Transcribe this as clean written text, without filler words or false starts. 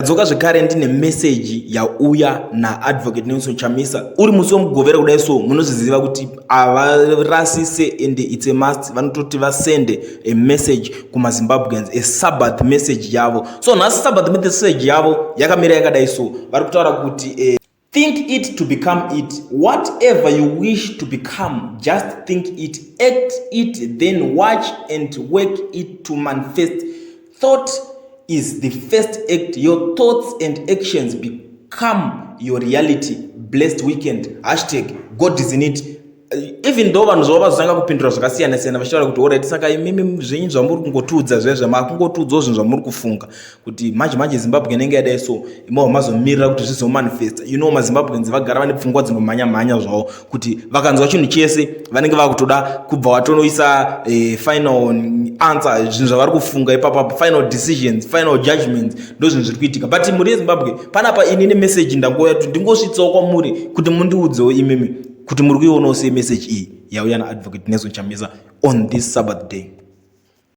ndadzoka zvekare ndine message yauya naadvocate Nelson Chamisa. Uri musi womugovera kudai so munozviziva kuti avarasise and it's a must vanototi vasende a message kumaZimbabweans, a Sabbath message yavo. So nhasi Sabbath message yavo yakamira yakadai so vari kutaura kuti think it to become it. Whatever you wish to become, just think it, act it, then watch and work it to manifest. Thought is the first act. Your thoughts and actions become your reality. Blessed weekend. #God is in it. Even though vanhu zvavo vazosanga kupindura zvakasiyana siyana vachitaura kuti alright saka imimi zvinyi zvamuri kungotudza zvezvo makungotudzawo zvinhu zvamuri kufunga kuti manje Zimbabwe inenge yadai so imavo mazomirira kuti zvizomanifesta. You know maZimbabweans vagara vane pfungwa dzinomhanya zvavo kuti vakanzwa chinhu chese vanenge vakutoda kubva vatonoisa final answer zvinhu zvavari kufunga ipapo, final decisions, final judgments ndo zvinhu zviri kuitika. But muri yeZimbabwe panapa inini message ndangouya kuti ndingosvitsawo kwamuri kuti mundiudzewo imimi kuti muri kuionawo sei message iyi yauya naadvocate Nelson Chamisa on this Sabbath day.